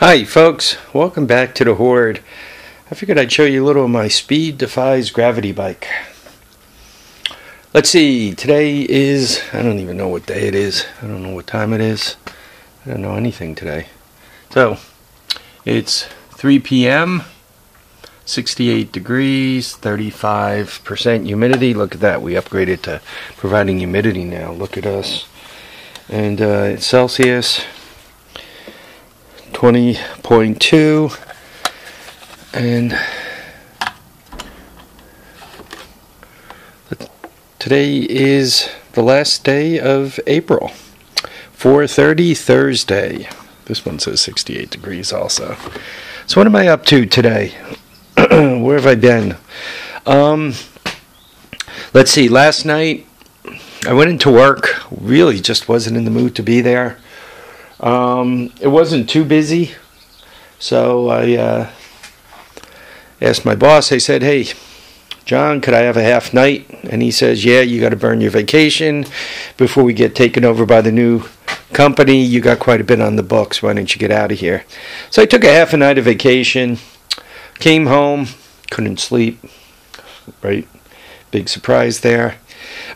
Hi folks, welcome back to the Horde. I figured I'd show you a little of my Speed Defies Gravity bike. Let's see, today is, I don't even know what day it is. I don't know what time it is. I don't know anything today. So, it's 3 p.m., 68 degrees, 35% humidity. Look at that, we upgraded to providing humidity now. Look at us. And it's Celsius. 20.2, and today is the last day of April, 4:30 Thursday. This one says 68 degrees also. So what am I up to today? Where have I been? Let's see, last night I went into work, really just wasn't in the mood to be there. It wasn't too busy, so I asked my boss. I said, "Hey, John, could I have a half night?" And he says, "Yeah, you got to burn your vacation before we get taken over by the new company. You got quite a bit on the books. Why don't you get out of here?" So I took a half a night of vacation, came home, couldn't sleep, right? Big surprise there.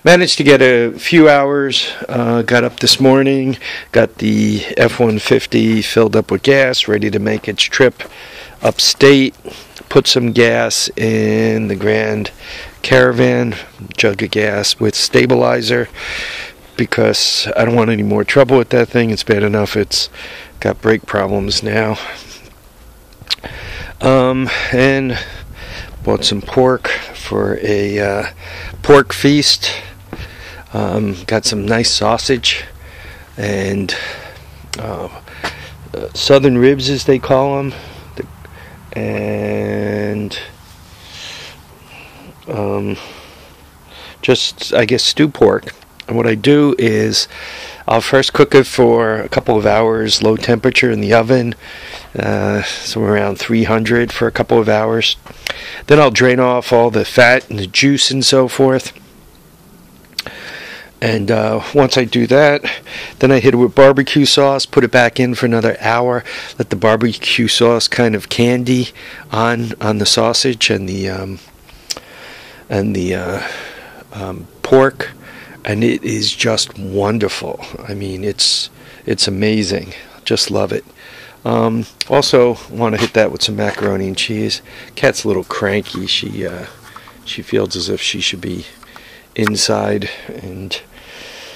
Managed to get a few hours, got up this morning, got the F-150 filled up with gas, ready to make its trip upstate, put some gas in the Grand Caravan, jug of gas with stabilizer, because I don't want any more trouble with that thing. It's bad enough it's got brake problems now. And bought some pork for a pork feast. Got some nice sausage and southern ribs, as they call them, and just, I guess, stew pork. And what I do is I'll first cook it for a couple of hours, low temperature in the oven, somewhere around 300 for a couple of hours. Then I'll drain off all the fat and the juice and so forth. And once I do that, then I hit it with barbecue sauce, put it back in for another hour, let the barbecue sauce kind of candy on the sausage and the pork, and it is just wonderful. I mean, it's amazing. Just love it. Also want to hit that with some macaroni and cheese. Cat's a little cranky. She feels as if she should be inside, and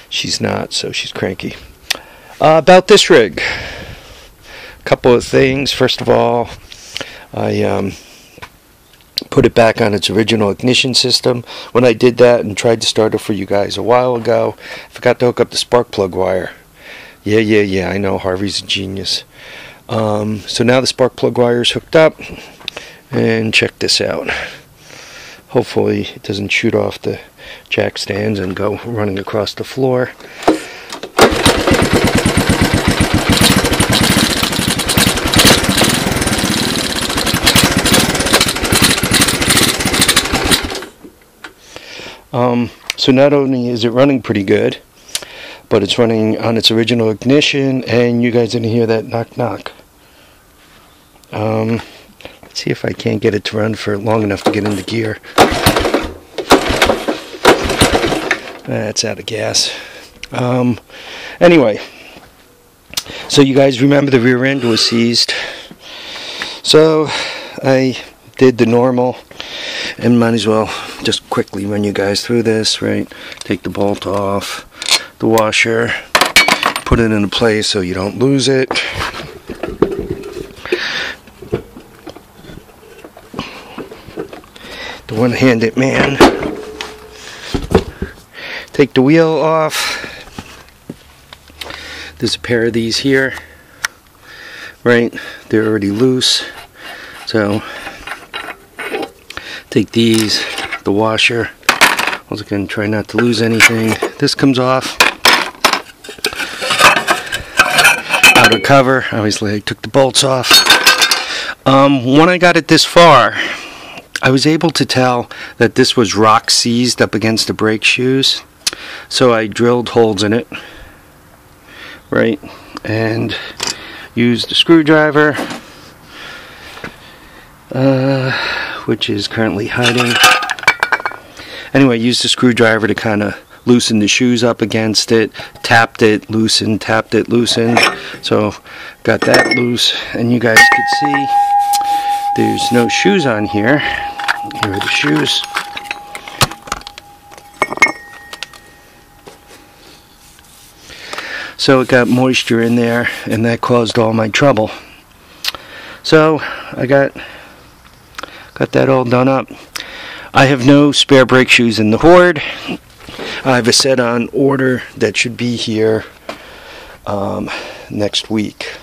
she's not, so she's cranky. About this rig, a couple of things. First of all, I put it back on its original ignition system. When I did that and tried to start it for you guys a while ago, I forgot to hook up the spark plug wire. Yeah, I know, Harvey's a genius. So now the spark plug wire is hooked up, and check this out. Hopefully it doesn't shoot off the jack stands and go running across the floor. So not only is it running pretty good, but it's running on its original ignition, and you guys didn't hear that knock knock. Let's see if I can't get it to run for long enough to get into gear. That's out of gas. Anyway, so you guys remember the rear end was seized. So I did the normal, and might as well just quickly run you guys through this, right? Take the bolt off, the washer, put it into place so you don't lose it. The one-handed man. Take the wheel off. There's a pair of these here, right? They're already loose. So take these, the washer. Once again, try not to lose anything. This comes off. Outer cover. Obviously, I took the bolts off. When I got it this far, I was able to tell that this was rock seized up against the brake shoes. So I drilled holes in it, right? And Used the screwdriver, which is currently hiding. Anyway, used the screwdriver to kind of loosen the shoes up against it, tapped it, loosened, tapped it, loosened. So got that loose, and you guys could see there's no shoes on here. Here are the shoes. So it got moisture in there, and that caused all my trouble. So I got that all done up. I have no spare brake shoes in the Horde. I have a set on order that should be here next week.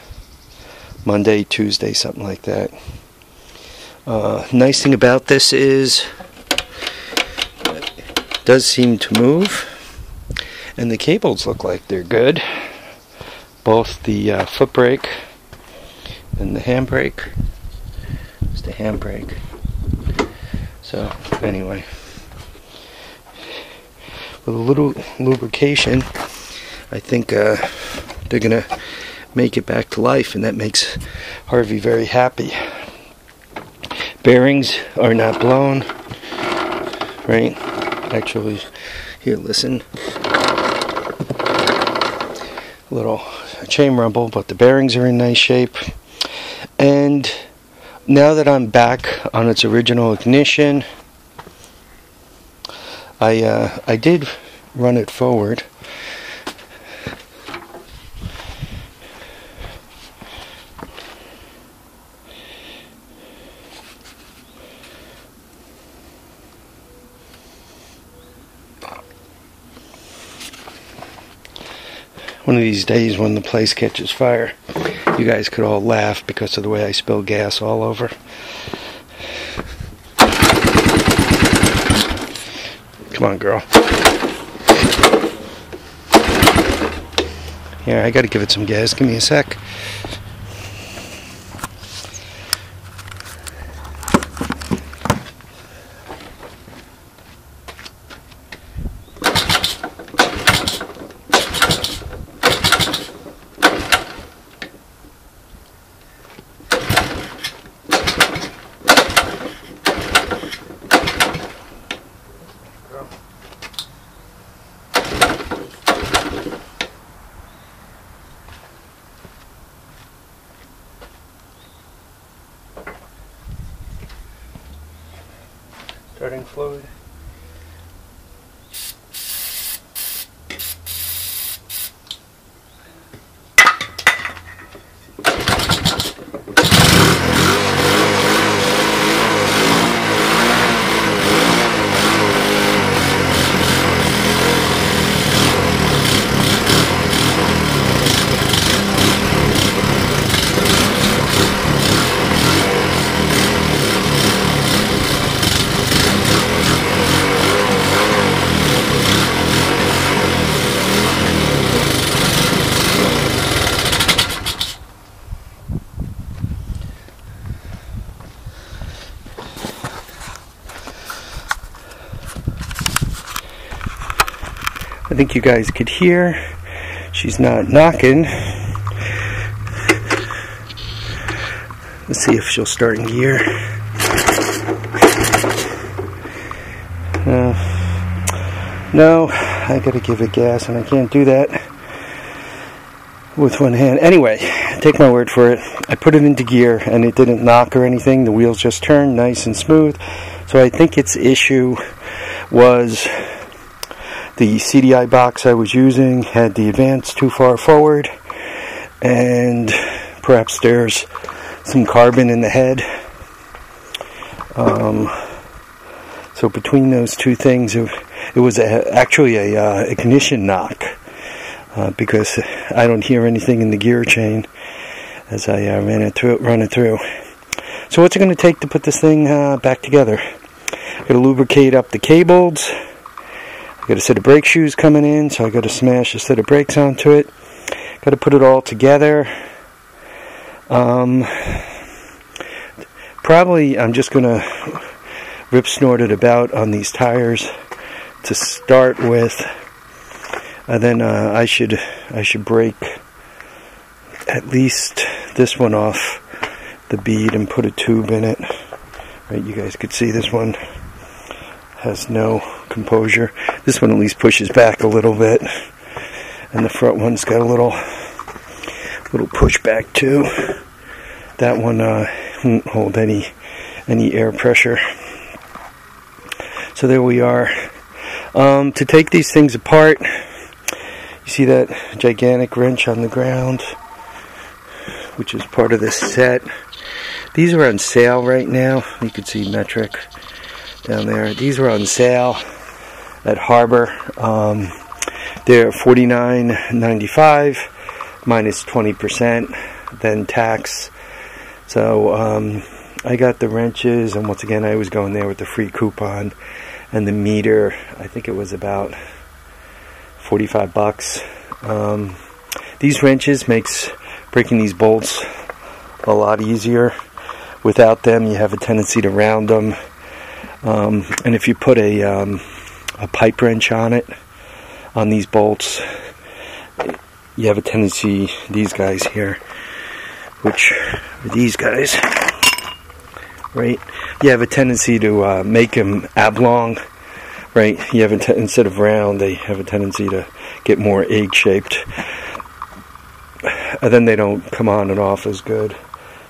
Monday, Tuesday, something like that. Nice thing about this is it does seem to move, and the cables look like they're good. Both the foot brake and the handbrake. It's the handbrake. So anyway, with a little lubrication, I think they're gonna make it back to life, and that makes Harvey very happy. Bearings are not blown, right? Actually, here, listen. A little chain rumble, but the bearings are in nice shape. And now that I'm back on its original ignition, I did run it forward. One of these days when the place catches fire, you guys could all laugh because of the way I spill gas all over. Come on, girl. Here, I gotta give it some gas. Give me a sec. Starting fluid. I think you guys could hear she's not knocking. Let's see if she'll start in gear. No, I gotta give it gas, and I can't do that with one hand. Anyway, take my word for it. I put it into gear and it didn't knock or anything. The wheels just turned nice and smooth. So I think its issue was the CDI box I was using had the advance too far forward, and perhaps there's some carbon in the head. So between those two things, it was actually a ignition knock, because I don't hear anything in the gear chain as I run it through. So what's it going to take to put this thing back together? I'm going to lubricate up the cables. Got a set of brake shoes coming in, so I got to smash a set of brakes onto it. Got to put it all together. Probably I'm just going to rip snort it about on these tires to start with. And then I should brake at least this one off the bead and put a tube in it. Right, you guys could see this one has no composure. This one at least pushes back a little bit, and the front one's got a little push back too. That one won't hold any air pressure. So there we are. To take these things apart, you see that gigantic wrench on the ground, which is part of this set. These are on sale right now. You can see metric down there. These are on sale at Harbor. They're $49.95 minus 20%, then tax. So I got the wrenches, and once again I was going there with the free coupon, and the meter, I think it was about 45 bucks. These wrenches makes breaking these bolts a lot easier. Without them, you have a tendency to round them. And if you put a pipe wrench on it, on these bolts, you have a tendency, these guys here, which are these guys, right? You have a tendency to make them oblong, right? You have instead of round, they have a tendency to get more egg-shaped. And then they don't come on and off as good.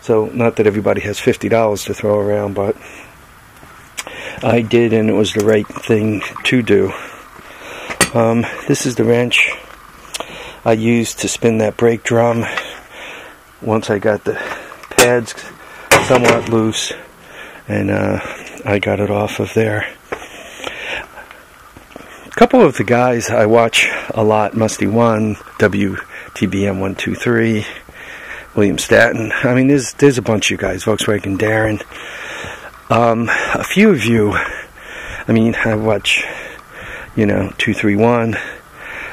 So, not that everybody has $50 to throw around, but I did, and it was the right thing to do. This is the wrench I used to spin that brake drum. Once I got the pads somewhat loose, and I got it off of there. A couple of the guys I watch a lot, Musty One, WTBM123, William Staten. I mean, there's a bunch of you guys, Volkswagen Darren. A few of you, I mean, I watch, 231.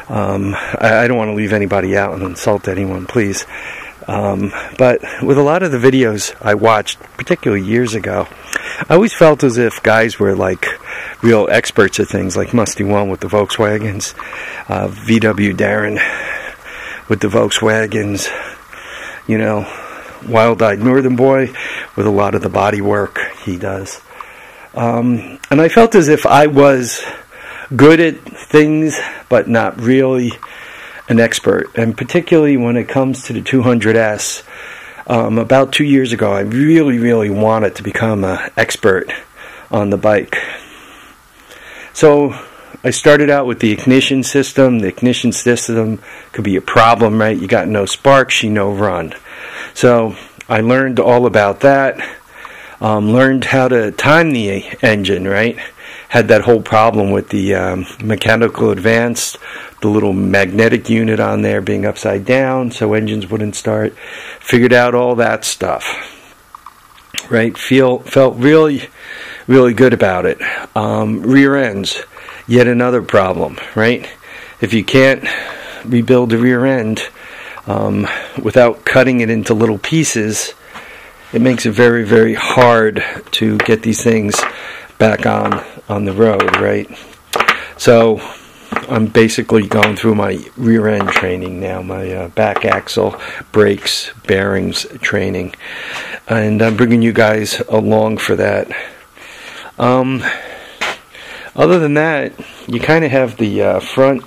I don't want to leave anybody out and insult anyone, please. But with a lot of the videos I watched, particularly years ago, I always felt as if guys were like real experts at things, like Musty One with the Volkswagens, VW Darren with the Volkswagens, Wild-Eyed Northern Boy with a lot of the body work he does. And I felt as if I was good at things, but not really an expert. And particularly when it comes to the 200S, about 2 years ago, I really, really wanted to become an expert on the bike. So I started out with the ignition system. The ignition system could be a problem, right? You got no spark, she no run. So I learned all about that. Learned how to time the engine, right? Had that whole problem with the mechanical advance, the little magnetic unit on there being upside down, so engines wouldn't start. Figured out all that stuff, right? Felt really, really good about it. Rear ends, yet another problem, right? If you can't rebuild the rear end without cutting it into little pieces, it makes it very, very hard to get these things back on the road, right? So I'm basically going through my rear end training now, my back axle, brakes, bearings training, and I'm bringing you guys along for that. Other than that, you kind of have the front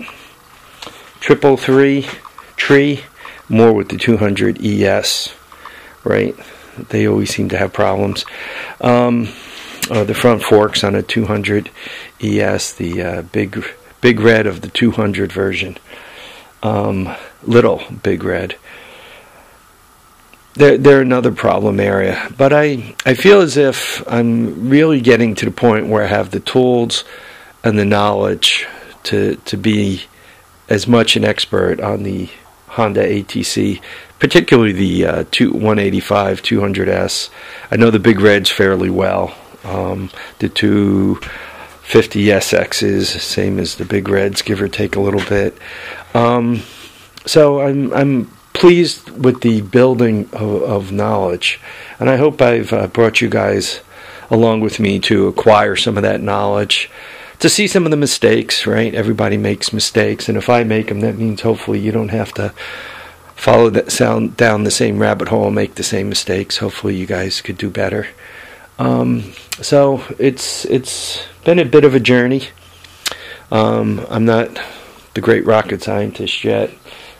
333 tree more with the 200 ES, right? They always seem to have problems. The front forks on a 200 ES, the big red of the 200 version, little big red. They're another problem area, but I feel as if I'm really getting to the point where I have the tools and the knowledge to be as much an expert on the Honda ATC, particularly the 185 200S. I know the big reds fairly well. The 250 SXs, same as the big reds, give or take a little bit. So I'm pleased with the building of knowledge, and I hope I've brought you guys along with me to acquire some of that knowledge, to see some of the mistakes, right? Everybody makes mistakes, and if I make them, that means hopefully you don't have to follow that sound down the same rabbit hole, make the same mistakes. Hopefully you guys could do better. So it's been a bit of a journey. I'm not the great rocket scientist yet,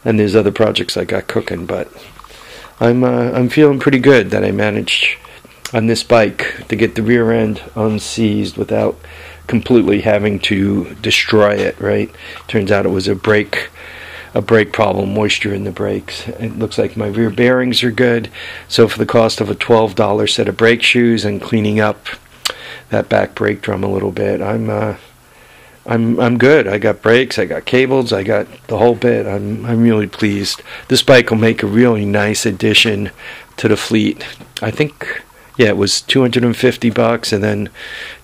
and there's other projects I got cooking, but I'm feeling pretty good that I managed on this bike to get the rear end unseized without completely having to destroy it. Right? Turns out it was a brake problem, moisture in the brakes. It looks like my rear bearings are good. So for the cost of a $12 set of brake shoes and cleaning up that back brake drum a little bit, I'm good. I got brakes, I got cables, I got the whole bit. I'm really pleased. This bike will make a really nice addition to the fleet. I think, yeah, it was $250, and then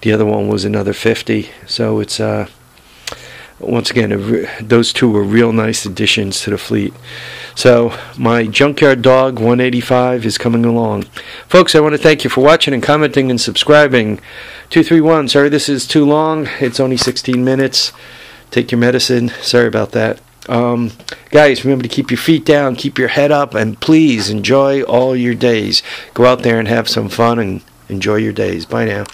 the other one was another $50. So it's once again, those two were real nice additions to the fleet. So my Junkyard Dog 185 is coming along. Folks, I want to thank you for watching and commenting and subscribing. 231, sorry this is too long. It's only 16 minutes. Take your medicine. Sorry about that. Guys, remember to keep your feet down, keep your head up, and please enjoy all your days. Go out there and have some fun and enjoy your days. Bye now.